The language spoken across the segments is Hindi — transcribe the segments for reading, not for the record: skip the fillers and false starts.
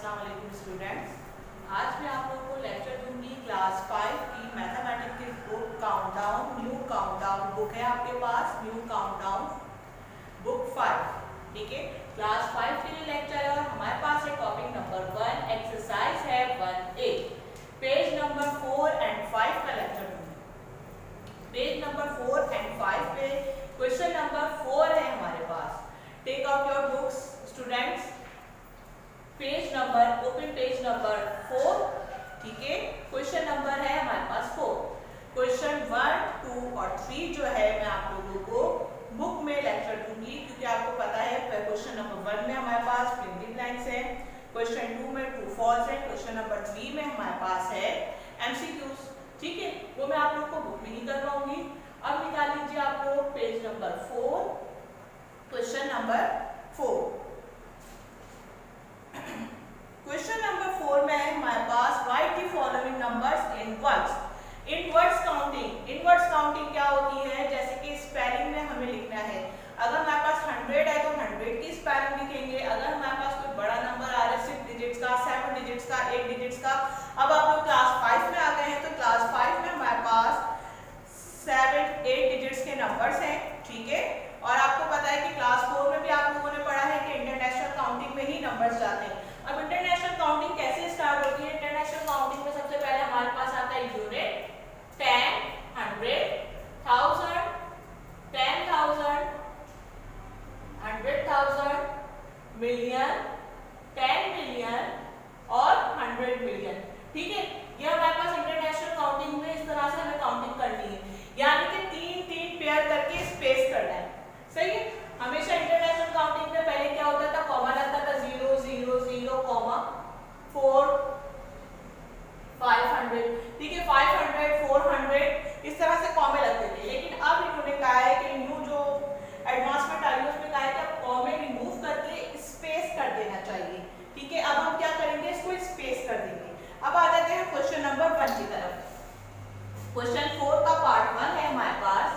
अस्सलाम वालेकुम स्टूडेंट्स। आज मैं आप लोगों को लेक्चर दूंगी क्लास 5 की मैथमेटिक्स की book countdown. New countdown book है आपके पास, न्यू काउंटडाउन बुक 5। ठीक है, क्लास 5 के लिए लेक्चर है और हमारे पास है टॉपिक नंबर 1, एक्सरसाइज है 1A, पेज नंबर 4 एंड 5 का लेक्चर दूंगी। पेज नंबर 4 एंड 5 पे क्वेश्चन नंबर 4 है हमारे पास। Take out your books students. Page number, open page number 4। ठीक है, क्वेश्चन नंबर है हमारे पास 4। क्वेश्चन 1, 2 और 3 जो है मैं आप लोगों को बुक में लेक्चर दूंगी, क्योंकि आपको पता है क्वेश्चन नंबर 1 में हमारे पास प्रिंटिंग ब्लैंक्स है, क्वेश्चन 2 में ट्रू फॉल्स है, क्वेश्चन नंबर 3 में हमारे पास है एमसीक्यूज। ठीक है, वो मैं आप लोगों को बुक में ही करवाऊंगी। अब निकाल लीजिए आप लोग page number 4, question number 4। Question number 4 में है हमारे पास write the following numbers in words. In words counting, in words counting क्या होती है? जैसे कि स्पेलिंग में हमें लिखना है, अगर हमारे पास 100 है तो 100 की स्पेलिंग लिखेंगे। अगर हमारे पास कोई बड़ा नंबर आ रहा है 6 डिजिट्स का, 7 डिजिट्स का, 8 डिजिट्स का। अब आप लोग क्लास 5 में आ गए हैं तो क्लास 5 में हमारे पास 7, 8 डिजिट्स के नंबर्स हैं। ठीक है, और आपको पता है कि क्लास 4 में भी आप लोगों ने पढ़ा है कि इंटरनेशनल काउंटिंग में ही नंबर्स जाते हैं। अब इंटरनेशनल काउंटिंग कैसे स्टार्ट होती है? इंटरनेशनल काउंटिंग में सबसे पहले हमारे पास आता है यूनिट, 10, 100, 1000, 10,000, 100,000, मिलियन, 10 मिलियन और 100 मिलियन। ठीक है, ये हमारे पास इंटरनेशनल काउंटिंग में इस तरह से हमें काउंटिंग करनी है, यानी कि 3-3 पेयर करके स्पेस करना है। सही है, हमेशा इंटरनेशनल काउंटिंग में पहले क्या होता था? कॉमा लगता था, 0 0 0, 4 500। ठीक है, 500 400 इस तरह से कॉमे लगते थे। लेकिन अब इन्होंने कहा है कि न्यू जो एडवांसमेंट आई है उसमें कहा है कि अब कॉमे रिमूव करके स्पेस कर देना चाहिए। ठीक है, अब हम क्या करेंगे? इसको स्पेस कर देंगे। अब आ जाते हैं क्वेश्चन नंबर 1 की तरफ। क्वेश्चन 4 का पार्ट 1 है हमारे पास।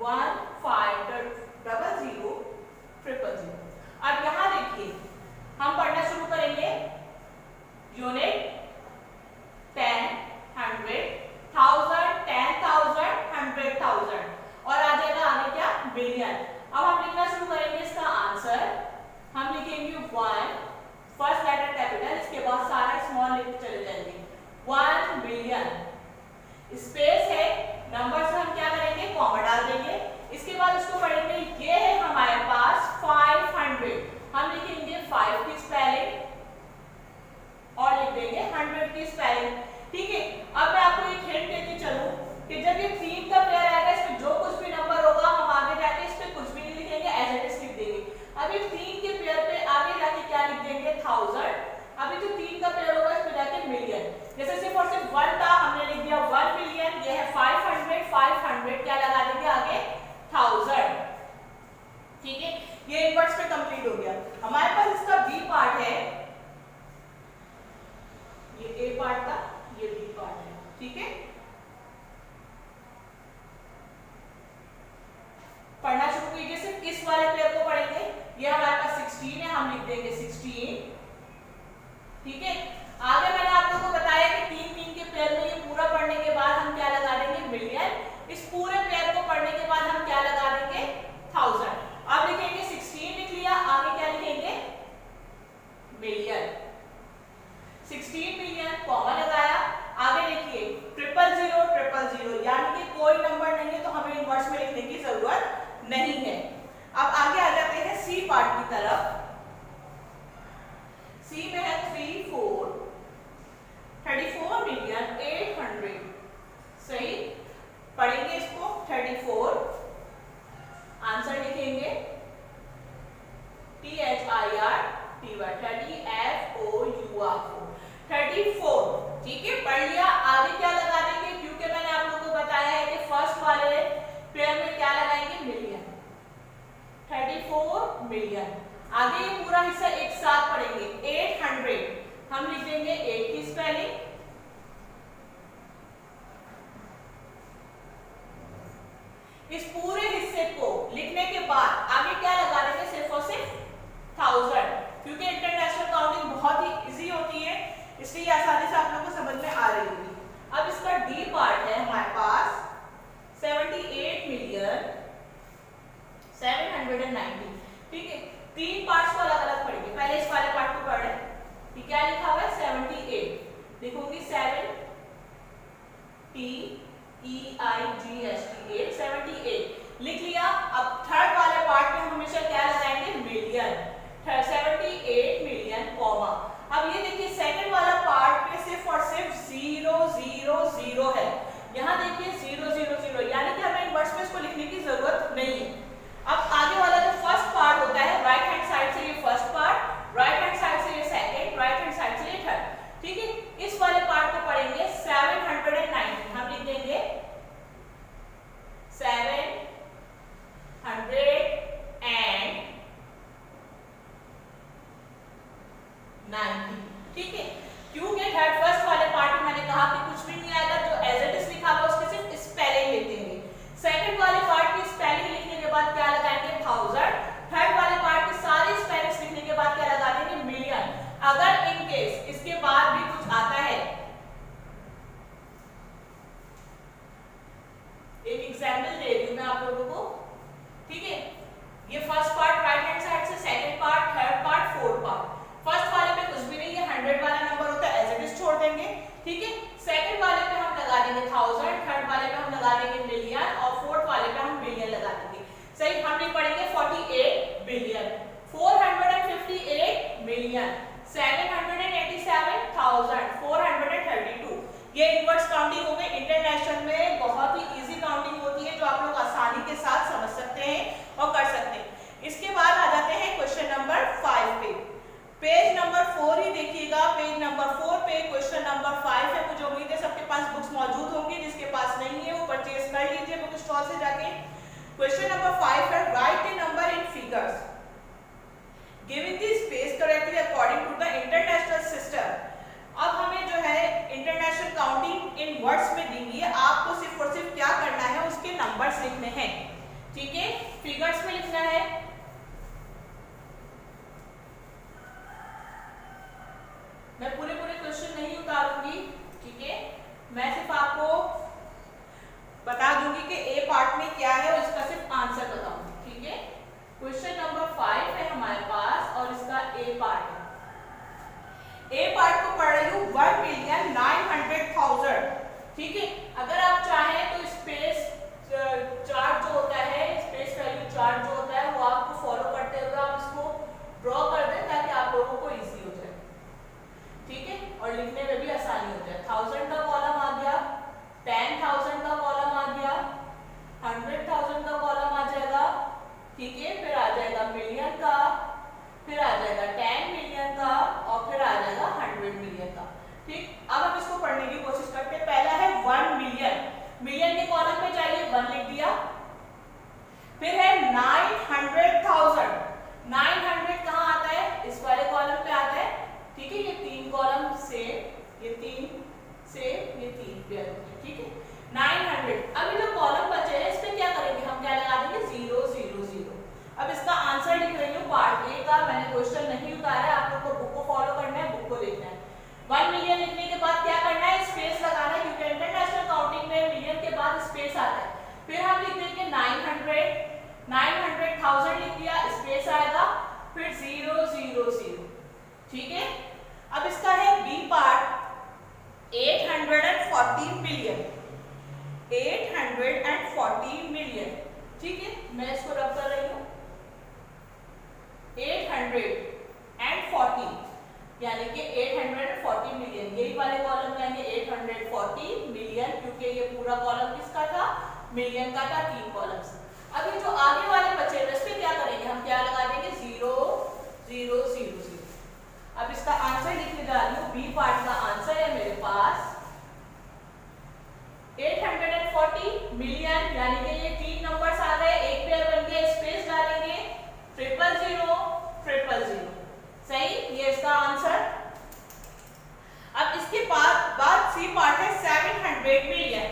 1 5 0 0 0। अब यहां देखिए, हम पढ़ना शुरू करेंगे यूनिट, 10, 100, 1000, 10,000, 100,000 और आ जाएगा आगे क्या? बिलियन। अब हम लिखना शुरू करेंगे इसका आंसर। हम लिखेंगे 1, फर्स्ट लेटर कैपिटल, इसके बाद सारा स्मॉल लिख चले जाएंगे। 1 बिलियन, स्पेस है, नंबर से हम क्या करेंगे? कॉमा डाल देंगे। इसके बाद इसको पढ़ेंगे, ये है हमारे पास 500, हम लिखेंगे 5 की स्पेलिंग और लिख देंगे 100 की स्पेलिंग। ठीक है, अब मैं आपको एक हिंट देती चलूं कि जब ये 3 का पेयर आएगा, इसमें जो कुछ भी नंबर होगा हम आगे जाके इस पे कुछ भी नहीं लिखेंगे, एज इट इज लिख देंगे। अभी 3 के पेयर पे आगे जाके क्या लिख देंगे? 1000। अभी जो 3 का पेयर होगा इस पे जाके मिलियन। जैसे सिर्फ और सिर्फ 1 था, हमने लिख दिया 1 मिलियन। ये है 500, 500 क्या लगा देंगे आगे? 1000। ठीक है, ये इनवर्ट्स पे कंप्लीट हो गया। हमारे पास इसका बी पार्ट है, ये ए पार्ट था, ये बी पार्ट है। ठीक है, पढ़ना शुरू कीजिए। सिर्फ इस वाले पेयर को पढ़ेंगे। ये हमारे पास 16 है, हम लिख देंगे 16। ठीक है, आगे मैंने आप लोगों को बताया कि 3-3 के पेयर में ये पूरा पढ़ने के बाद हम क्या लगा देंगे? मिलियन। इस पूरे पेयर को पढ़ने के बाद हम क्या लगा देंगे? 1000। अब लिखेंगे 16 लिख लिया, आगे क्या लिखेंगे? मिलियन। 16 मिलियन, कॉमा लगाया। आगे देखिए 000 000, यानी कि कोई नंबर नहीं है तो हमें इनवर्स में लिखने की जरूरत नहीं है। अब आगे आ जाते हैं सी पार्ट की तरफ। सी में है 34 मिलियन 800। सही, पढ़ेंगे इसको 34, आंसर लिखेंगे THIRTY, 34। ठीक है, पढ़ लिया। आगे क्या लगा देंगे? क्योंकि मैंने आप लोगों को बताया है कि फर्स्ट वाले पेयर में क्या लगाएंगे? मिलियन। 34 मिलियन। आगे ये पूरा हिस्सा एक साथ पढ़ेंगे। 800 हम लिख देंगे 8 की स्पेलिंग, इस पूरे हिस्से को लिखने के बाद आगे क्या लगा 790। ठीक है, तीन पार्ट्स को अलग अलग पढ़ेंगे। पहले इस वाले पार्ट को पढ़ रहे हैं। क्या लिखा हुआ है 78, देखोगी 78 लिख लिया। अब थर्ड वाले पार्ट में हम हमेशा क्या लगाएंगे, मिलियन, 78 मिलियन कॉमा। अब ये देखिए सेकंड वाला पार्ट पे सिर्फ और सिर्फ 000 है। यहाँ देखिए 000, यानी कि हमें इन वर्ड्स में इसको लिखने की जरूरत नहीं है। अब आगे वाला जो फर्स्ट पार्ट होता है, राइट हैंड साइड से ये first part, right hand side से ये सेकंड, राइट हैंड साइड से ये थर्ड। ठीक है, इस वाले पार्ट को पढ़ेंगे 790। हम लिख देंगे 790। ठीक है, क्योंकि थर्ड फर्स्ट वाले पार्ट में मैंने कहा कि कुछ भी नहीं आएगा, जो एज इट इज लिखा हुआ उसके सिर्फ स्पेलिंग लिख देंगे। सेकंड वाले पार्ट की स्पेलिंग लिखने के बाद क्या लगाएंगे, 1000। थर्ड वाले पार्ट की सारी स्पेलिंग्स लिखने के बाद क्या लगा देंगे, मिलियन। अगर इन केस इसके बाद भी कुछ आता है, एक एग्जांपल दे रही हूं मैं आप लोगों को। ठीक है, ये first part right hand side से, second part, third part, fourth part. First वाले पे कुछ भी नहीं, ये 100 वाला नंबर होता है, एज इट इज छोड़ देंगे। ठीक है, सेकंड वाले पे हम लगा देंगे 1000, थर्ड वाले पे हम लगा देंगे मिलियन, और फोर्थ वाले पे हम बिलियन लगा देंगे। सही, हम नहीं पढ़ेंगे 48 बिलियन, 458 मिलियन, 787,432। ये इनवर्स काउंटिंग हो गई। इंटरनेशनल में बहुत ही इजी काउंटिंग होती है, जो आप लोग आसानी के साथ समझ सकते हैं और कर सकते हैं। इसके बाद आ जाते हैं क्वेश्चन नंबर 5 पे। पेज नंबर 4 ही देखिएगा। पेज नंबर 4 पे क्वेश्चन नंबर 5 है। मुझे उम्मीद है सबके पास बुक्स मौजूद होंगी, जिसके पास नहीं है वो परचेज कर लीजिए बुक स्टॉल से जाके। क्वेश्चन नंबर 5 है, write a number in figures giving the space correctly according to the international system. अब हमें जो है इंटरनेशनल काउंटिंग इन वर्ड्स में दी हुई है, आपको सिर्फ और सिर्फ क्या करना है, उसके नंबर्स लिखने हैं। ठीक है, फिगर्स में लिखना है। मैं पूरे क्वेश्चन नहीं उतारूंगी। ठीक है, मैं सिर्फ आपको बता दूंगी कि ए पार्ट में क्या है और इसका सिर्फ आंसर बताऊंगी। ठीक है, क्वेश्चन नंबर 5 है हमारे पास और इसका ए पार्ट है। ए पार्ट को पढ़ रही हूँ 1,900,000। ठीक है, अगर आप चाहें तो स्पेस चार्ट जो होता है, स्पेस वैल्यू चार्ट जो होता है, वो आपको फॉलो करते हुए आप इसको ड्रॉ कर दें ताकि आप लोगों को इजी हो जाए। ठीक है, और लिखने में भी आसानी हो जाए। 1000 का कॉलम आ गया, 10,000 का कॉलम आ गया, 100,000 का कॉलम आ जाएगा। ठीक है, फिर आ जाएगा मिलियन का, फिर आ जाएगा 10 मिलियन का, और फिर आ जाएगा 100 मिलियन का। ठीक, अब हम इसको पढ़ने की कोशिश करते हैं। पहला है 1 मिलियन। मिलियन के कॉलम पे जाइए, 1 लिख दिया। फिर है 900,000। 900 कहाँ आता है, इस वाले कॉलम पे आता है। ठीक है, ये 3 कॉलम से, ये 3 से, ये 3 पेयर होते हैं। ठीक है, 900। अब ये जो कॉलम बचे हैं, इस पे क्या करेंगे, हम क्या लगा देंगे, 000। अब इसका आंसर लिख रही हूँ पार्ट ए का। मैंने क्वेश्चन नहीं उतारा है, आप लोग को बुक को फॉलो करना है, बुक को देखना है। 1 मिलियन लिखने के बाद क्या करना है, स्पेस लगाना है, क्योंकि इंटरनेशनल काउंटिंग में मिलियन के बाद स्पेस आता है। फिर हम लिख देंगे 900,000 लिख दिया, स्पेस आएगा, फिर 000। ठीक है, अब इसका है बी पार्ट, 840 मिलियन। 840 मिलियन। ठीक है, मैं इसको रब कर रही हूँ 840, यानी कि 840 मिलियन। यही वाले कॉलम में आएंगे 840 मिलियन, क्योंकि ये पूरा कॉलम किसका था, मिलियन का था, 3 कॉलम्स। अब ये जो आगे वाले बचे हैं, इस पे क्या करेंगे, हम क्या लगा देंगे, 0,0,0,0। अब इसका आंसर लिखने जा रही हूँ। बी पार्ट का आंसर है मेरे पास 840 मिलियन, यानी कि ये 3 नंबर्स आ गए, एक पेयर बन गया, स्पेस डालेंगे, 000,000। सही, ये इसका आंसर। अब इसके बाद सी पार्ट है 700 मिलियन।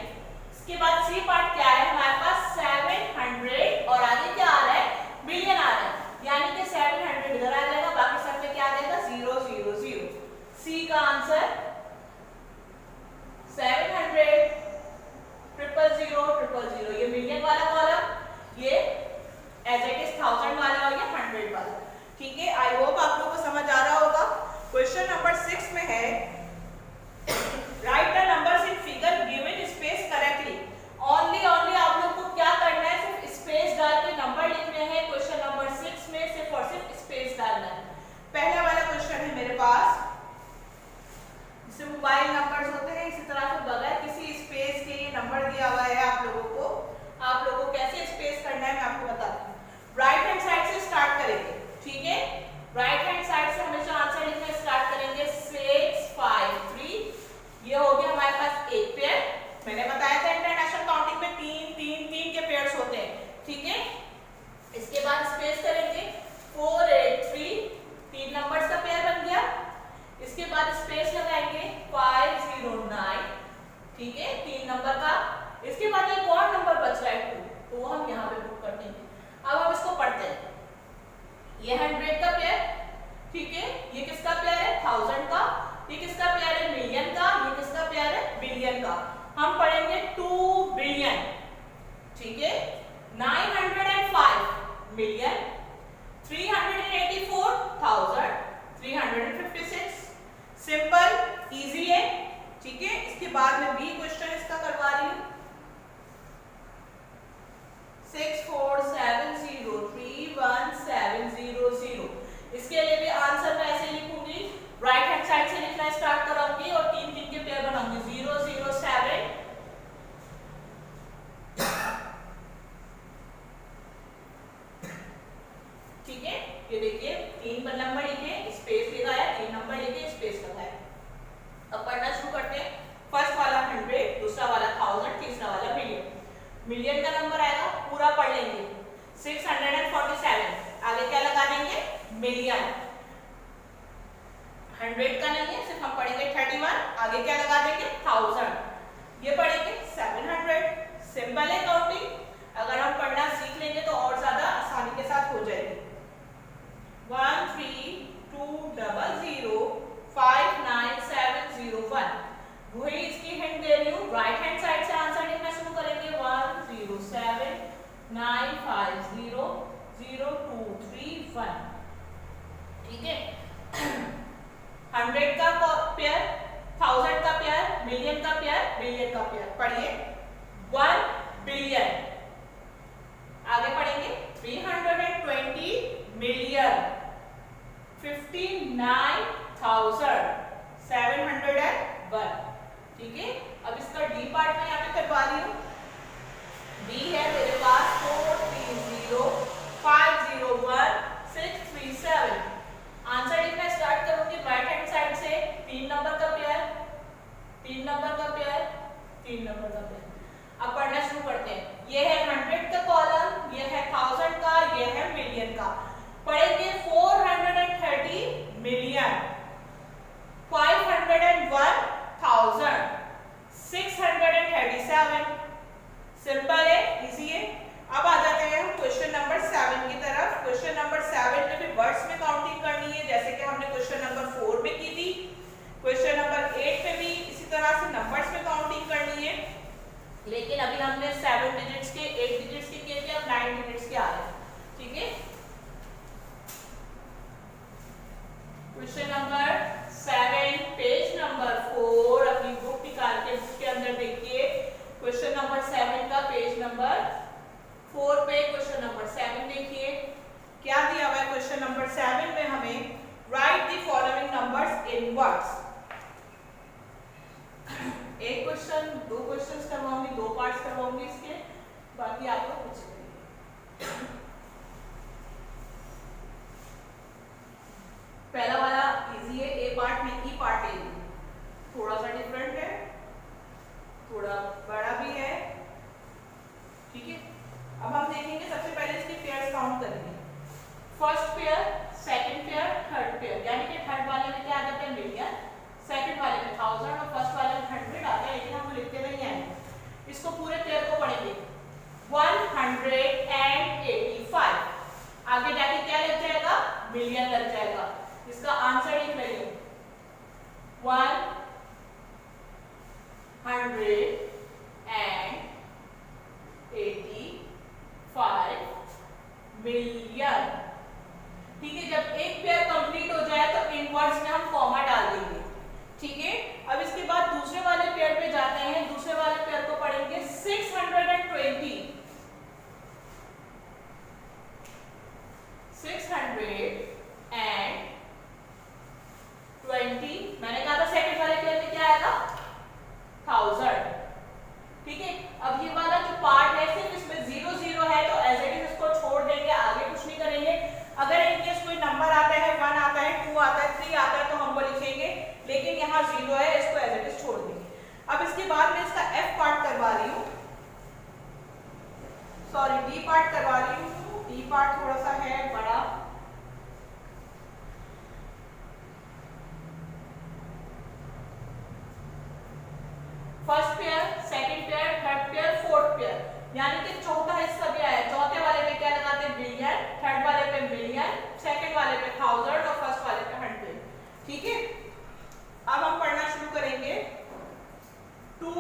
इसके बाद सी पार्ट क्या है हमारे पास, 700, और आगे क्या आ रहा है, बिलियन आ रहा है, यानी कि 700 इधर आ जाएगा, बाकी सब में क्या आ जाएगा, 0,0,0। सी का आंसर हम पढ़ेंगे 2 बिलियन, ठीक है, 905 मिलियन, 384,356। सिंपल, इजी है, ठीक है। इसके बाद में बी क्वेश्चन इसका करवा रही हूं, 64703170। इसके लिए भी आंसर मैं ऐसे लिखूंगी, राइट हैंड साइड से लिखना स्टार्ट कराऊंगी और 3 के पेयर बनाऊंगी, 007, ठीक है। ये देखिए 3 नंबर लिखे, स्पेस लगाया, 3 नंबर लिखे, स्पेस लगाया। अब पढ़ना शुरू करते हैं। फर्स्ट वाला 100, दूसरा वाला 1000, तीसरा वाला मिलियन। मिलियन का नंबर आएगा, पूरा पढ़ लेंगे, 647। आगे क्या लगा देंगे, मिलियन। 100 का नहीं है, सिर्फ हम पढ़ेंगे 31, आगे क्या लगा देंगे, 1000। ये पढ़ेंगे 700। सिंपल है काउंटिंग, अगर हम पढ़ना सीख लेंगे तो और ज्यादा आसानी के साथ हो जाएगी। 132005971। वही इसकी हिंट दे रही हूँ, राइट हैंड साइड से आंसर लिखना शुरू करेंगे, 10795002331, ठीक है। 100 का पेयर, 1000 का पेयर, मिलियन का पेयर, बिलियन का पेयर। पढ़िए 1 बिलियन, आगे पढ़ेंगे 320 मिलियन, 59,701, ठीक है। अब इसका डी पार्ट में यहाँ पे करवा रही हूँ। डी है मेरे पास 430501637। आंसर लिखना स्टार्ट करूंगी राइट हैंड साइड से, 3 नंबर का पेयर, 3 नंबर का पेयर, 3 नंबर का पेयर। अब पढ़ना शुरू करते हैं। ये है 100 का कॉलम, ये है 1000 का, ये है मिलियन का। पढ़ेंगे 430 मिलियन, 501,637। सिंपल है, इजी है। अब आ जाते हैं हम क्वेश्चन नंबर 7 की तरफ। क्वेश्चन नंबर 7 में भी वर्ड्स में काउंटिंग करनी है, जैसे कि हमने क्वेश्चन नंबर 4 में की थी। क्वेश्चन नंबर 8 में भी इसी तरह से नंबर्स में काउंटिंग करनी है, लेकिन अभी हमने 7 डिजिट्स के, 8 डिजिट्स के किए थे, अब 9 डिजिट्स के आ रहे हैं, ठीक है। क्वेश्चन नंबर 7, पेज नंबर 4, अपनी बुक निकाल के बुक के अंदर देखिए। क्वेश्चन नंबर 7 का पेज नंबर 4 पे क्वेश्चन नंबर 7 देखिए, क्या दिया हुआ है। क्वेश्चन नंबर 7 में हमें right the following numbers in words. एक क्वेश्चन, 2 क्वेश्चंस करवाऊंगी, 2 पार्ट्स करवाऊंगी इसके, बाकी आपको कुछ नहीं। पहला वाला इजी है, ए पार्ट में, ई पार्ट है, थोड़ा सा डिफरेंट है, थोड़ा बड़ा भी है, ठीक है। अब हम देखेंगे, सबसे पहले इसके पेयर्स काउंट करेंगे। First pair, second pair, third pair, यानी कि थर्ड वाले में क्या आ जाता है, मिलियन, सेकंड वाले में 1000 और फर्स्ट वाले में 100 आता है, लेकिन हम लिखते नहीं हैं। इसको पूरे पेयर को पढ़ेंगे, 185। आगे जाके क्या लग जाएगा, मिलियन लग जाएगा। इसका आंसर लिख रही हूं, 185 मिलियन, ठीक है। जब एक पेयर कंप्लीट हो जाए तो इन वर्ड्स में हम कॉमा डाल देंगे, ठीक है। अब इसके बाद दूसरे वाले पेयर पे जाते हैं। दूसरे वाले पेयर को पढ़ेंगे 620 मैंने कहा था सेकंड वाले पेयर में क्या आएगा, 1000, ठीक है। अब ये वाला जो पार्ट है, सिर्फ इसमें 0 0 है, तो एज इट इज इसको छोड़ देंगे, आगे कुछ नहीं करेंगे। अगर इनकेस कोई नंबर आता है, 1 आता है, 2 आता है, 3 आता है, तो हम वो लिखेंगे, लेकिन यहाँ 0 है, इसको एज इट इज छोड़ देंगे। अब इसके बाद मैं इसका एफ पार्ट करवा रही हूँ, सॉरी डी पार्ट करवा रही हूँ। डी पार्ट थोड़ा सा है बड़ा, first pair, second pair, third pair, fourth pair, यानी कि चौथा हिस्सा भी आया। चौथे वाले पे क्या लगाते हैं, बिलियन, थर्ड वाले पे मिलियन, सेकंड वाले पे 1000 और फर्स्ट वाले पे 100, ठीक है। अब हम पढ़ना शुरू करेंगे 2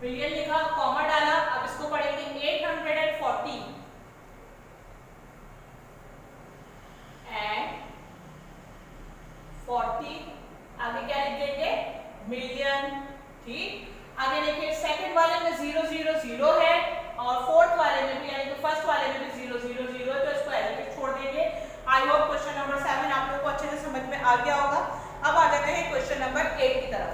बिलियन लिखा, कॉमा डाला, अब इसको पढ़ेंगे 840 एंड 40, आगे क्या लिख देंगे मिलियन। ठीक, आगे देखिए सेकंड वाले में 000 है और फोर्थ वाले में भी यानी कि फर्स्ट वाले में भी 000 है, तो इसको ऐसे छोड़ देंगे। आई होप क्वेश्चन नंबर 7 आप लोगों को अच्छे से समझ में आ गया होगा। अब आ जाते हैं क्वेश्चन नंबर 8 की तरफ।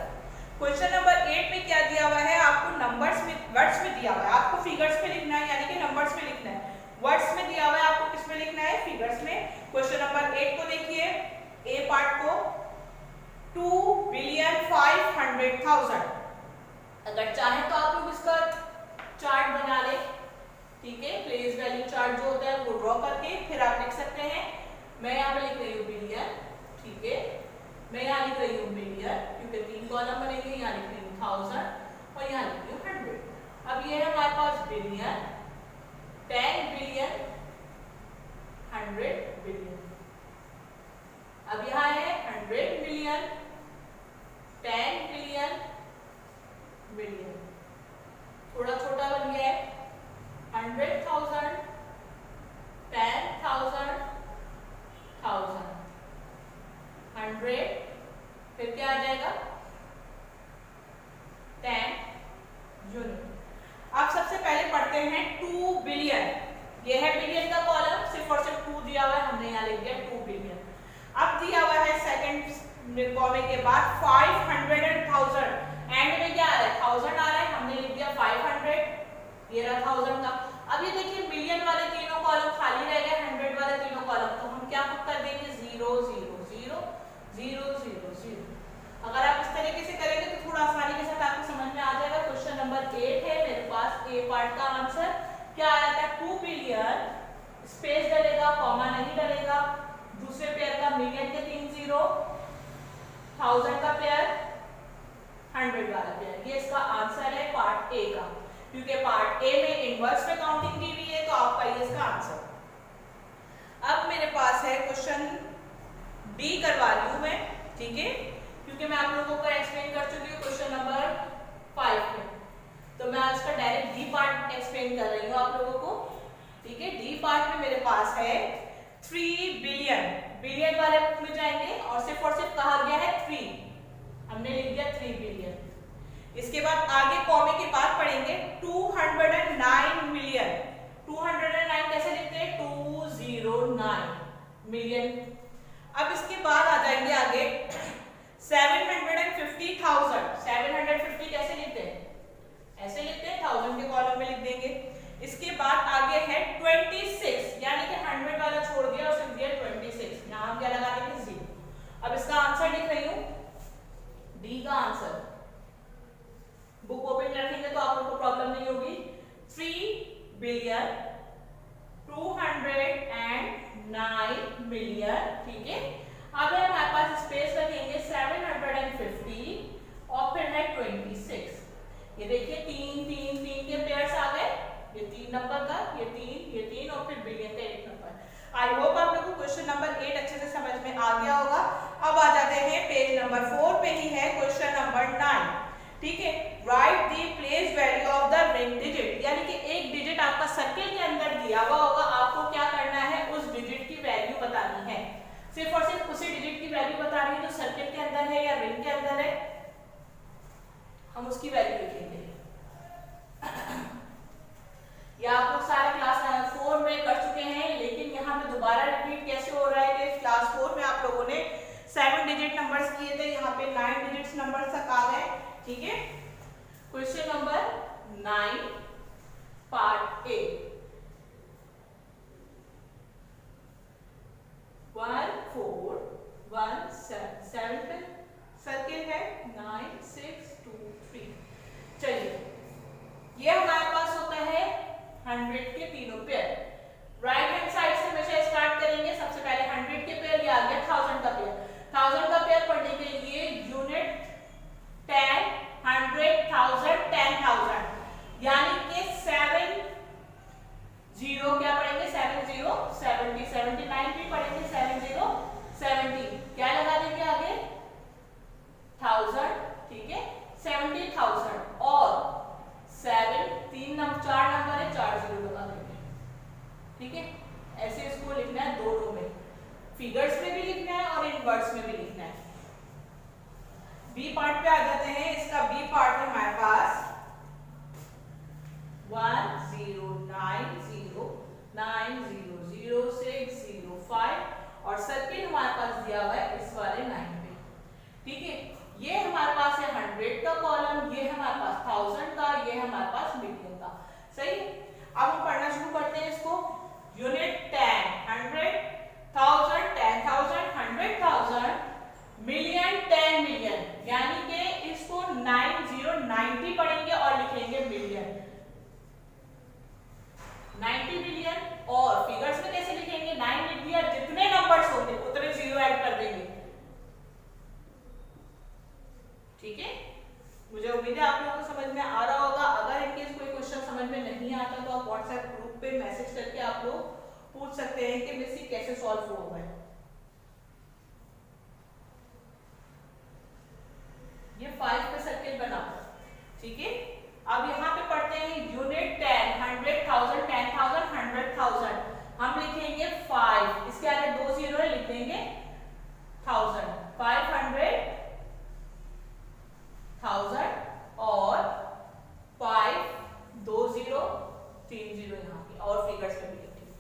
क्वेश्चन नंबर 8 में क्या दिया हुआ है, आपको नंबर्स में वर्ड्स में दिया हुआ है, आपको फिगर्स में लिखना है यानी कि नंबर्स में लिखना है। वर्ड्स में दिया हुआ है, आपको किस में लिखना है, फिगर्स में। क्वेश्चन नंबर 8 को देखिए, ए पार्ट को 2,500,000। अगर चाहे तो आप लोग इसका चार्ट बना ले, ठीक है, प्लेस वैल्यू चार्ट जो होता है वो ड्रॉ करके फिर आप लिख सकते हैं। मैं यहाँ पे लिख रही हूँ बिलियन, ठीक है, मैं यहाँ लिख रही हूँ मिलियन क्योंकि 3 कॉलम बनेंगे, यहाँ लिख रही हूँ 1000 और यहाँ लिख रही हूँ 100। अब ये है हमारे पास बिलियन, 10 बिलियन, 100 बिलियन। अब यहाँ है 100 मिलियन, 10 बिलियन, बिलियन, थोड़ा छोटा बन गया है 100,000, 10,000, 1000, 100, फिर क्या आ जाएगा 10 यूनिट। अब सबसे पहले पढ़ते हैं 2 बिलियन। ये है बिलियन का कॉलम, सिर्फ और सिर्फ 2 दिया हुआ है, हमने यहाँ लिख दिया 2 बिलियन। अब दिया हुआ है सेकंड कॉमे के बाद 500,000, एंड में क्या आ रहा है 1000 आ रहा है, हमने लिख दिया 500, ये रहा 1000 का। अब ये देखिए मिलियन वाले तीनों कॉलम खाली रह गए, 100 वाले तीनों कॉलम, तो हम क्या कर देंगे 0 0 0 0 0 0। अगर आप इस तरीके से करेंगे तो थोड़ा आसानी के साथ आपको समझ में आ जाएगा। क्वेश्चन नंबर 8 है मेरे पास, ए पार्ट का आंसर क्या आया था 2 बिलियन, स्पेस डलेगा, कॉमा नहीं डलेगा, दूसरे पेयर का मिलियन के 3 0, 1000 का पेयर, 100 वाला पेयर, ये इसका आंसर है पार्ट ए का। क्योंकि पार्ट ए में इनवर्स में काउंटिंग दी हुई है तो आपका ये इसका आंसर। अब मेरे पास है क्वेश्चन डी करवा रही हूं मैं, ठीक है, क्योंकि मैं आप लोगों को एक्सप्लेन कर चुकी हूँ क्वेश्चन नंबर 5 में, तो मैं आज का डायरेक्ट डी पार्ट एक्सप्लेन कर रही हूँ आप लोगों को, ठीक है। डी पार्ट में मेरे पास है 3 बिलियन, बिलियन वाले में जाएंगे और सिर्फ कहा गया है 3, हमने लिख दिया 3 बिलियन। इसके बाद आगे कॉमे के बाद पढ़ेंगे 209 मिलियन। 209 कैसे लिखते हैं 209 मिलियन। अब इसके बाद आ जाएंगे आगे 750,000। 750 कैसे लिखते हैं, ऐसे लिखते हैं, 1000 के कॉलम में लिख देंगे। इसके बाद आगे है 26, यानी कि 100 वाला छोड़ दिया और सिर्फ दिया 26, यहां हम क्या लगा देंगे 0। अब इसका आंसर लिख रही हूं डी का आंसर, बुक ओपन रखेंगे तो आप लोग को प्रॉब्लम नहीं होगी। 3 बिलियन 209 मिलियन, ठीक है। अब हमारे पास स्पेस रखेंगे 750 और फिर है 26। ये देखिए 3 3 3 के पेयर्स आ गए, ये 3 नंबर का, ये 3 और फिर बिलियन का 1 नंबर। आई होप आप लोगों को क्वेश्चन नंबर 8 अच्छे से समझ में आ गया होगा। अब आ जाते हैं पेज नंबर 4 पे ही है क्वेश्चन नंबर 9, ठीक है। Right the place value of the ring digit, यानी कि एक डिजिट आपका सर्किल के अंदर दिया हुआ होगा, आपको क्या करना है उस डिजिट की वैल्यू बतानी है, सिर्फ और सिर्फ उसी डिजिट की वैल्यू बतानी है जो सर्किल के अंदर है या रिंग के अंदर है, हम उसकी वैल्यू लिखेंगे। या आप लोग सारा क्लास 4 में कर चुके हैं, लेकिन यहाँ पे दोबारा रिपीट कैसे हो रहा है कि क्लास 4 में आप लोगों ने 7 डिजिट नंबर्स किए थे, यहाँ पे 9 डिजिट्स नंबर तक आ गए, ठीक है। क्वेश्चन नंबर 9 पार्ट ए, 1 4 1 7 पे सर्किल है, 9 6 2 3। चलिए ये हमारे पास होता है 100 के तीनों पेयर। राइट हैंड साइड से हमेशा स्टार्ट करेंगे, सबसे पहले 100 के पेयर, ये आ गया 1000 का पेयर। 1000 का पेयर पढ़ने के लिए यूनिट 10 100 1000 10,000, यानी कि 7 0 क्या पढ़ेंगे 7 0 70, 79 भी पढ़ेंगे 7 0 70, क्या लगा देंगे आगे 1000, ठीक है, 70,000 और चार नंबर है, 4 जीरो लगा देंगे। ठीक है, ऐसे इसको लिखना है दोनों में, फिगर्स में भी लिखना है और इन वर्ड्स में भी लिखना है। बी पार्ट पे आ जाते हैं। इसका बी पार्ट है हमारे पास 1090900605 और सर्किल हमारे पास दिया हुआ है इस वाले 9 पे। ठीक है, ये हमारे पास है 100 का कॉलम, ये हमारे पास 1000 का, ये हमारे पास मिलियन का। सही, अब हम पढ़ना शुरू करते हैं इसको। यूनिट 10, 100, 1000, 10,000, 100,000, मिलियन, 10 मिलियन, यानी कि इसको 90 पढ़ेंगे और लिखेंगे मिलियन, 90 मिलियन। और फिगर्स में कैसे लिखेंगे? 9 लिख दिया, जितने नंबर्स होंगे उतने जीरो ऐड कर देंगे। ठीक है, मुझे उम्मीद है आप लोगों को समझ में आ रहा होगा। अगर इनकेस कोई क्वेश्चन समझ में नहीं आता तो आप व्हाट्सएप ग्रुप पे मैसेज करके आप लोग पूछ सकते हैं कि मिस कैसे सॉल्व होगा। ये 5 पे सर्किल बना। ठीक है, अब यहाँ पे पढ़ते हैं यूनिट 10, 100,000, 10,000, 100,000, हम लिखेंगे 5, इसके आगे 2 जीरो है, लिख देंगे 1000, 500,000 और 5, 2 जीरो, 3 जीरो यहाँ पे और फिगर्स में भी लिखेंगे।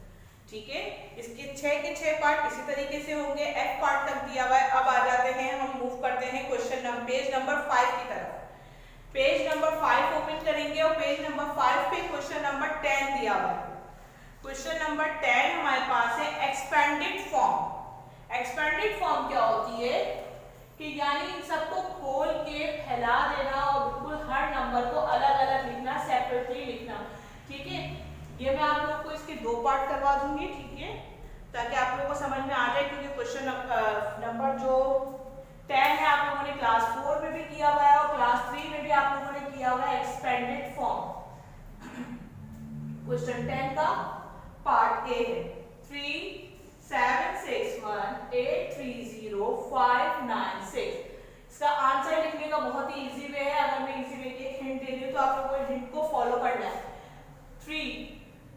ठीक है, इसके 6 के 6 पार्ट इसी तरीके से होंगे। एफ पार्ट तक दिया हुआ है। अब आ जाते हैं, हम मूव करते हैं क्वेश्चन नंबर पेज नंबर 5 की तरफ। पेज नंबर 5 ओपन करेंगे और पेज नंबर 5 पे क्वेश्चन नंबर 10 दिया हुआ है। क्वेश्चन नंबर 10 हमारे पास है एक्सपेंडेड फॉर्म। एक्सपेंडेड फॉर्म क्या होती है कि यानी इन सबको खोल के फैला देना और बिल्कुल हर नंबर को अलग अलग लिखना, सेपरेटली लिखना। ठीक है, ये मैं आप लोग को इसके 2 पार्ट करवा दूंगी। ठीक है, ताकि आप लोगों को समझ में आ जाए, क्योंकि क्वेश्चन नंबर जो 10 है आप लोगों ने क्लास 4 में भी किया हुआ है और क्लास 3 में भी आप लोगों ने किया हुआ है एक्सपेंडेड फॉर्म। क्वेश्चन 10 का पार्ट ए है 3761830596। इसका आंसर लिखने का बहुत ही इजी वे है। अगर मैं इजी वे की हिंट दे दूं तो आप लोगों को हिंट को फॉलो करना है। 3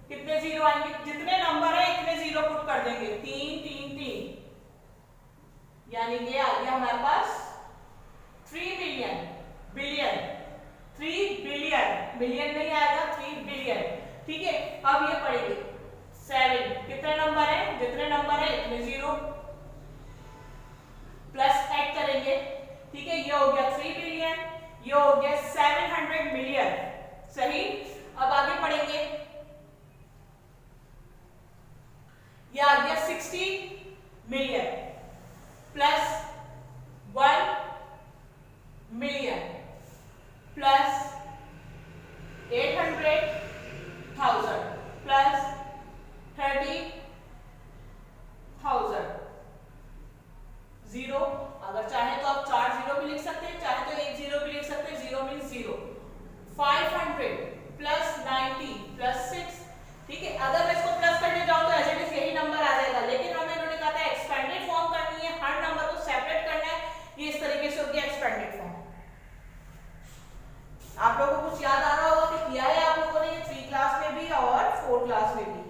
कितने जीरो आएंगे? जितने नंबर है इतने जीरो पुट कर देंगे। 3 3 3, यानी ये आ गया हमारे पास 3 बिलियन, बिलियन, 3 बिलियन, बिलियन नहीं आएगा, 3 बिलियन। ठीक है, अब ये पढ़ेंगे 7 कितने नंबर है? जितने नंबर है इतने जीरो, प्लस ऐड करेंगे। ठीक है, ये हो गया 3 बिलियन, ये हो गया 700 मिलियन। सही, अब आगे पढ़ेंगे, ये आ गया 60 million plus 1 million plus 800,000 plus 30,000 zero. अगर चाहे तो आप 4 जीरो भी लिख सकते हैं, चाहे तो 1 जीरो भी लिख सकते हैं। Zero means zero. 500 plus 90 plus 6। ठीक है, अगर मैं इसको प्लस करने जाऊं तो एज इट इज यही नंबर आ जाएगा, लेकिन हमें इन्होंने कहा था एक्सपेंडेड फॉर्म करनी है, हर नंबर को सेपरेट करना है। ये इस तरीके से हो गया एक्सपेंडेड फॉर्म। आप लोगों को कुछ याद आ रहा होगा कि किया है आप लोगों ने 3 क्लास में भी और 4 क्लास में भी।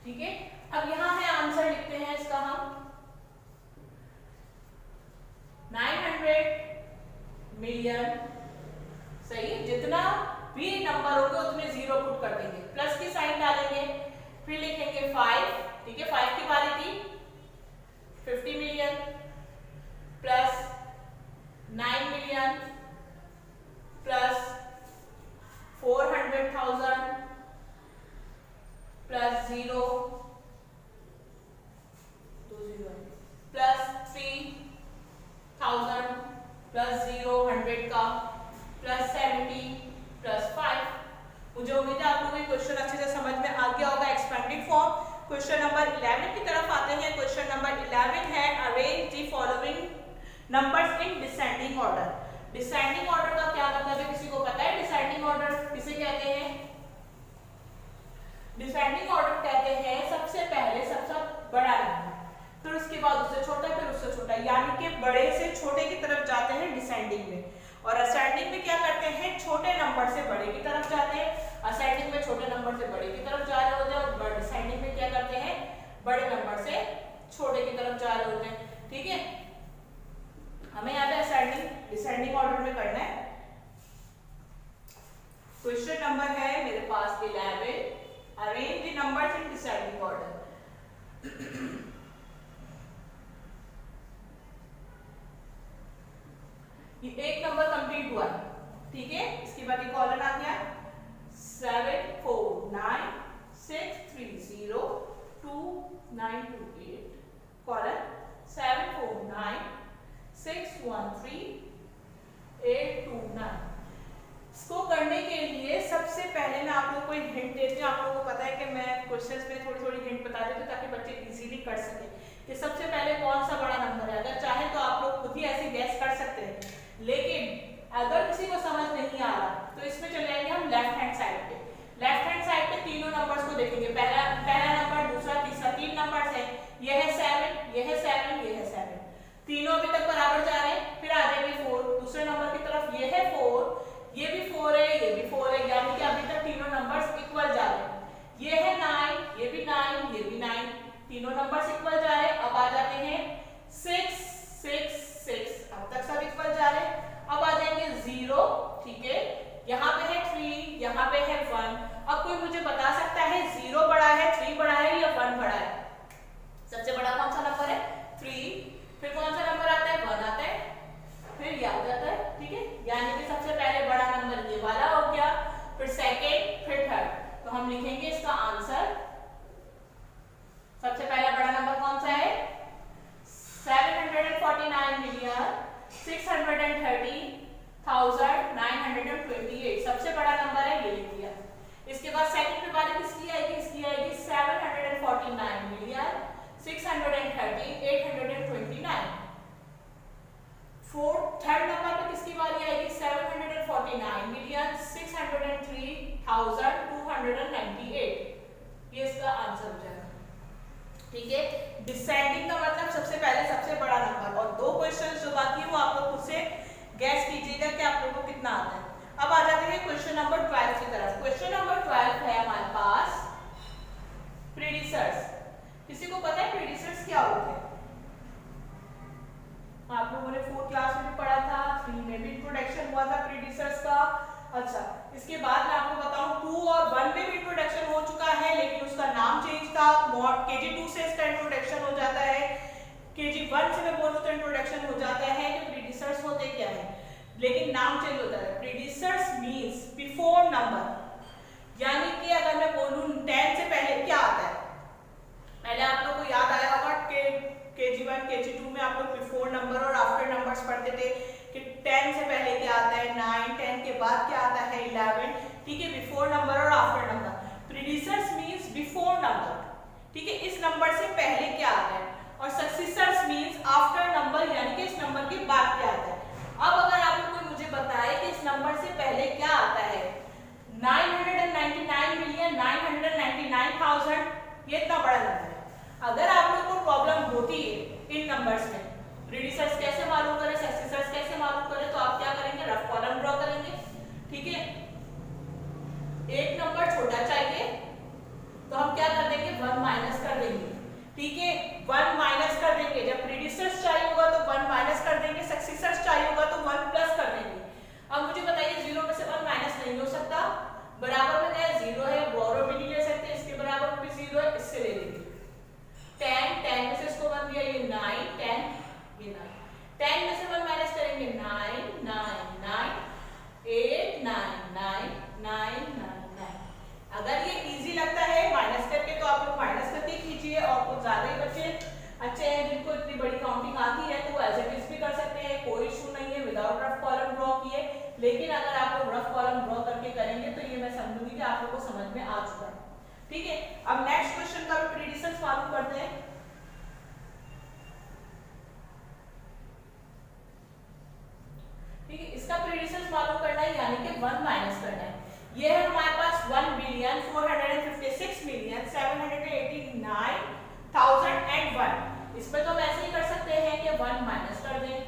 ठीक है, अब यहां है आंसर लिखते हैं इसका हम 900 मिलियन। सही, जितना भी नंबर होगा उतने जीरो पुट कर देंगे, प्लस की साइन डालेंगे, फिर लिखेंगे 5। ठीक है, 5 की बारी थी, 50 million plus 9 million plus 400,000 plus 0 plus 3,000 plus 0 100 का प्लस 70 प्लस 5। मुझे उम्मीद है आप लोगों को क्वेश्चन अच्छे से समझ में आ गया होगा। Expanded form. क्वेश्चन नंबर 11 की तरफ आते हैं। क्वेश्चन नंबर 11 है arrange the following numbers in descending order. Descending order का क्या मतलब है? किसी को पता है डिसेंडिंग ऑर्डर किसे कहते हैं? डिसेंडिंग ऑर्डर कहते हैं सबसे पहले सबसे बड़ा नंबर, फिर उसके बाद उससे छोटा, फिर उससे छोटा, छोटा, यानी कि बड़े से छोटे की तरफ जाते हैं डिसेंडिंग में, और असेंडिंग में क्या करते हैं, छोटे नंबर से बड़े की तरफ जाते हैं। असेंडिंग में छोटे नंबर से बड़े की तरफ जा रहे होते हैं, और डिसेंडिंग में क्या करते हैं, बड़े नंबर से छोटे की तरफ जा रहे होते हैं। ठीक है, हमें यहाँ पे असेंडिंग डिसेंडिंग ऑर्डर में करना है। क्वेश्चन नंबर है मेरे पास 11, arrange the numbers in descending order. ये एक नंबर कंप्लीट हुआ है, ठीक है, इसके बाद ये कॉलन आ गया 7 4 9 6 3 0 2 9 2 8, कॉलन 7 4 9 6 1 3 8 2 9। इसको करने के लिए सबसे पहले मैं आप लोगों को एक हिंट देती हूँ। आप लोगों को पता है कि मैं क्वेश्चंस में थोड़ी थोड़ी हिंट बता देती हूँ ताकि बच्चे इजीली कर सकें कि सबसे पहले कौन सा बड़ा नंबर है। अगर चाहे तो आप लोग खुद ही ऐसे गैस कर सकते हैं, लेकिन अगर किसी को समझ नहीं आ रहा तो इसमें चले जाएंगे हम लेफ्ट हैंड साइड पे। लेफ्ट हैंड साइड पे तीनों नंबर्स को देखेंगे, पहला नंबर, दूसरा, तीसरा, 3 नंबर्स है। ये है 7, ये है 7, ये है 7, तीनों अभी तक बराबर जा रहे हैं। फिर आ जाएंगे 4 दूसरे नंबर की तरफ, ये है 4, ये भी 4 है, ये भी 4 है, यानी कि अभी तक तीनों नंबर्स इक्वल जा रहे हैं। ये है 9, ये भी 9, ये भी 9, तीनों नंबर्स इक्वल जा रहे हैं। अब आ जाते हैं 6 6 6, अब तक सब इक्वल जा रहे हैं। अब आ जाएंगे 0, ठीक है, यहाँ पे है 3, यहाँ पे है 1। अब कोई मुझे बता सकता है 0 बड़ा है, 3 बड़ा है या 1 बड़ा है? सबसे बड़ा कौन सा नंबर है? 3। फिर कौन सा नंबर आता है? 1 आता है, फिर ये आ जाता है, ठीक है, यानी कि सबसे पहले बड़ा नंबर ये वाला हो गया, फिर सेकेंड, फिर थर्ड। तो हम लिखेंगे इसका आंसर, सबसे पहला बड़ा नंबर कौन सा है? 749,630,928, सबसे बड़ा नंबर है, ये लिख दिया। इसके बाद सेकंड पे वाली किसकी आएगी? इसकी आएगी 749,630,829। फोर्थ थर्ड नंबर पे किसकी बारी आएगी? 749,603,298, ये इसका आंसर हो जाएगा, ठीक है। डिसेंडिंग का मतलब सबसे पहले सबसे बड़ा नंबर। और 2 क्वेश्चन जो बाकी है वो आप लोग खुद से गैस कीजिएगा कि आप लोगों को कितना आता है। अब आ जाते हैं क्वेश्चन नंबर 12 की तरफ। क्वेश्चन नंबर 12 है हमारे पास प्रीडिसर्स। किसी को पता है प्रीडिसर्स क्या होते हैं? आप लोगों ने 4th क्लास में भी पढ़ा था, 3 में भी इंट्रोडक्शन हुआ था प्रीडिसर्स का। अच्छा, इसके बाद मैं आपको बताऊं 2 और 1 में भी इंट्रोडक्शन हो चुका है, लेकिन उसका नाम चेंज था। KG2 से इसका इंट्रोडक्शन हो जाता है, KG1 से मैं बोलूं तो इंट्रोडक्शन हो जाता है कि प्रीडिसर्स होते क्या है, लेकिन नाम चेंज होता है। प्रीडिसर्स मींस बिफोर नंबर, यानी कि अगर मैं बोलूं 10 से पहले क्या आता है, पहले आप लोग को याद आया होगा कि KG1 KG2 में आप लोग बिफोर नंबर और आफ्टर नंबर्स पढ़ते थे कि 10 से पहले क्या आता है 9, 10 के बाद क्या आता है 11, ठीक है, बिफोर नंबर और after number. Predecessors means before number, ठीक है, इस नंबर से पहले क्या आता है, और सक्सेसर्स मींस आफ्टर नंबर, यानी कि इस नंबर के बाद क्या आता है। अब अगर आप लोग मुझे बताए कि इस नंबर से पहले क्या आता है, 999,999,000, ये इतना बड़ा नंबर है। अगर आप लोग को प्रॉब्लम होती है इन नंबर्स में, प्रीडिसर्स कैसे मालूम करें, सक्सेसर्स कैसे मालूम करें, तो आप क्या करेंगे, रफ कॉलम ड्रॉ करेंगे, ठीक है। एक नंबर छोटा चाहिए तो हम क्या कर देंगे, 1 माइनस कर देंगे, ठीक है, 1 माइनस कर देंगे। जब प्रीडिसर्स चाहिए होगा तो 1 माइनस कर देंगे, सक्सेसर्स चाहिए होगा तो 1 प्लस कर देंगे। अब मुझे बताइए 0 में से 1 माइनस नहीं हो सकता, बराबर में क्या है 0 है, बोरो भी नहीं ले सकते, इसके बराबर भी 0 है, इससे ले लेंगे 10 में से इसको 1 दिया, ये 9 10, ये 9, 10 में से 1 माइनस करेंगे 9 9 9 8 9 9 9 9 9। अगर ये इजी लगता है माइनस करके तो आप लोग माइनस करके कीजिए, और कुछ ज्यादा ही बच्चे अच्छे हैं जिनको इतनी बड़ी काउंटिंग आती है तो वो एज इट इज भी कर सकते हैं, कोई इशू नहीं है विदाउट रफ कॉलम ड्रॉ किए। लेकिन अगर आप लोग रफ कॉलम ड्रॉ करके करेंगे तो ये मैं समझूंगी कि आप लोग को समझ में आ चुका है, ठीक है। अब नेक्स्ट क्वेश्चन का प्रीडिसर्स मालूम करते हैं। ठीक है, इसका प्रीडिसर्स मालूम करना है, यानी कि 1 माइनस करना है। ये है हमारे पास 1,456,789,001। इसमें तो हम ऐसे ही कर सकते हैं कि ये 1 माइनस कर दें,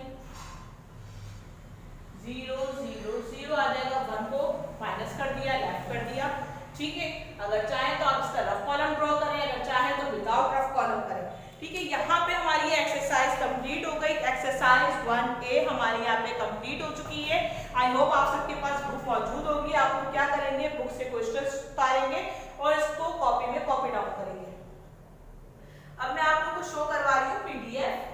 0 0 0 आ जाएगा, 1 को माइनस कर दिया, लेफ्ट कर दिया। ठीक है, अगर चाहे तो आप इसका रफ कॉलम ड्रॉ करें, अगर चाहे तो विदाउट रफ कॉलम करें। ठीक है, यहाँ पे हमारी ये एक्सरसाइज कंप्लीट हो गई। एक्सरसाइज 1A हमारी यहाँ पे कंप्लीट हो चुकी है। आई होप आप सबके पास बुक मौजूद होगी। आप लोग क्या करेंगे, बुक से क्वेश्चंस उतारेंगे और इसको कॉपी में कॉपी डाउन करेंगे। अब मैं आप लोगों को शो करवा रही हूँ पीडीएफ।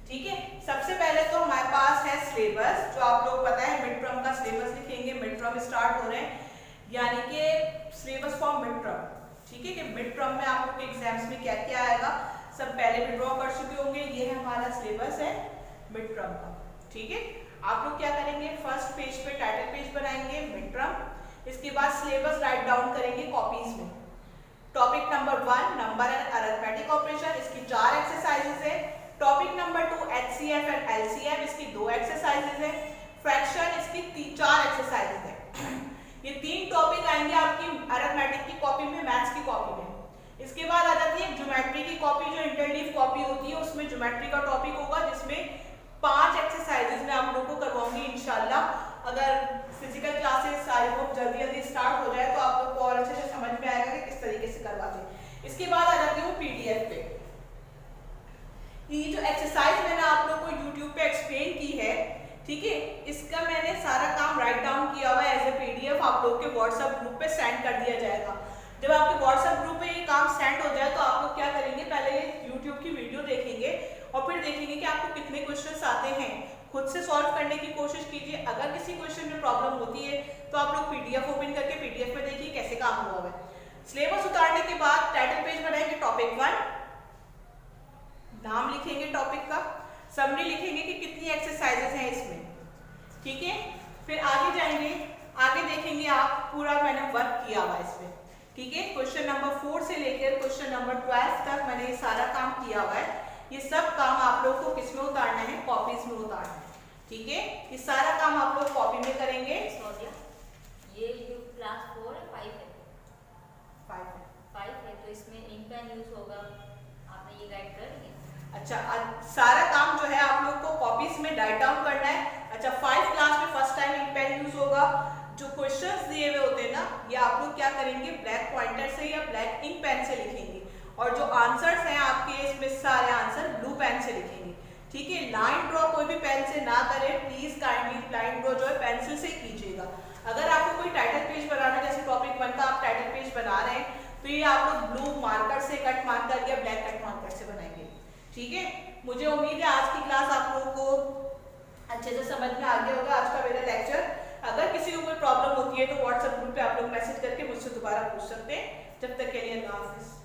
ठीक है, सबसे पहले तो हमारे पास है सिलेबस, जो आप लोग पता है मिड टर्म का सिलेबस लिखेंगे। मिड टर्म स्टार्ट हो रहे हैं, यानी कि सिलेबस फॉर मिड टर्म। ठीक है, कि मिड टर्म में आप लोग के एग्जाम्स में क्या क्या आएगा सब पहले भी ड्रॉ कर चुके होंगे। ये है हमारा सिलेबस है मिड टर्म का। ठीक है, आप लोग क्या करेंगे, फर्स्ट पेज पे टाइटल पेज बनाएंगे मिड टर्म। इसके बाद सिलेबस राइट डाउन करेंगे कॉपीज में। Topic number 1 number and arithmetic operation, इसकी 4 एक्सरसाइजेज है। Topic number 2 HCF and LCM, इसकी 2 एक्सरसाइजेज है। फ्रैक्शन, इसकी 4 एक्सरसाइजेज है। ये 3 टॉपिक आएंगे आपकी अरिथमेटिक की कॉपी में, मैथ्स की कॉपी में। इसके बाद आ जाती है ज्योमेट्री की कॉपी, जो इंटरलीव कॉपी होती है, उसमें ज्योमेट्री का टॉपिक होगा, जिसमें 5 एक्सरसाइजेज मैं आप लोगों को करवाऊंगी इंशाल्लाह। अगर फिजिकल क्लासेस सारी बहुत जल्दी जल्दी स्टार्ट हो जाए तो आप लोग को और अच्छे से समझ में आएगा कि किस तरीके से करवाते। इसके बाद आ जाती हूँ पीडीएफ पे। ये जो एक्सरसाइज मैंने आप लोग को यूट्यूब पे एक्सप्लेन की है, ठीक है, इसका मैंने सारा काम राइट डाउन किया हुआ है एज ए पीडीएफ। आप लोग के व्हाट्सएप ग्रुप पे सेंड कर दिया जाएगा। जब आपके व्हाट्सएप ग्रुप पे ये काम सेंड हो जाए तो आप लोग क्या करेंगे, पहले यूट्यूब की वीडियो देखेंगे और फिर देखेंगे कि आपको कितने क्वेश्चंस आते हैं। खुद से सॉल्व करने की कोशिश कीजिए। अगर किसी क्वेश्चन में प्रॉब्लम होती है तो आप लोग पीडीएफ ओपन करके पीडीएफ में देखिए कैसे काम हुआ है। सिलेबस उतारने के बाद टाइटल पेज बनाएंगे टॉपिक 1, नाम लिखेंगे टॉपिक का, समरी लिखेंगे कि कितनी एक्सरसाइजेस हैं इसमें। ठीक है, फिर आगे जाएंगे, आगे देखेंगे आप पूरा मैंने वर्क किया हुआ इसमें। ठीक है, क्वेश्चन नंबर 4 से लेकर क्वेश्चन नंबर 12 तक मैंने सारा काम किया हुआ है। ये सब काम आप लोग को किस में उतारना है, कॉपीज में उतारना है। ठीक है, ये सारा काम आप लोग कॉपी में करेंगे। ये जो क्लास 4 है 5 है, 5 है तो इसमें इंक पेन यूज होगा, आपने ये गाइड कर दिया। अच्छा, सारा काम जो है आप लोग को कॉपीज में राइट डाउन करना है। अच्छा, 5 क्लास में first time ink pen use होगा। जो क्वेश्चंस दिए हुए होते हैं ना, ये आप लोग क्या करेंगे, ब्लैक पॉइंटर से या ब्लैक इंक पेन से लिखेंगे, और जो आंसर्स हैं आपके इसमें सारे आंसर ब्लू पेन से लिखेंगे। ठीक है, लाइन ड्रॉ कोई भी पेन से ना करें, प्लीज काइंडली लाइन ड्रॉ जो है पेंसिल से कीजिएगा। अगर आपको कोई टाइटल पेज बनाना है, जैसे टॉपिक 1 का आप टाइटल पेज बना रहे हैं, तो ये आप लोग ब्लू मार्कर से कट मार्कर या ब्लैक कट मार्कर से बनाएंगे। ठीक है, मुझे उम्मीद है आज की क्लास आप लोगों को अच्छे से समझ में आ गया होगा, आज का मेरा लेक्चर। अगर किसी को कोई प्रॉब्लम होती है तो व्हाट्सएप ग्रुप पे आप लोग मैसेज करके मुझसे दोबारा पूछ सकते हैं। जब तक के लिए अल्लाह हाफिज़।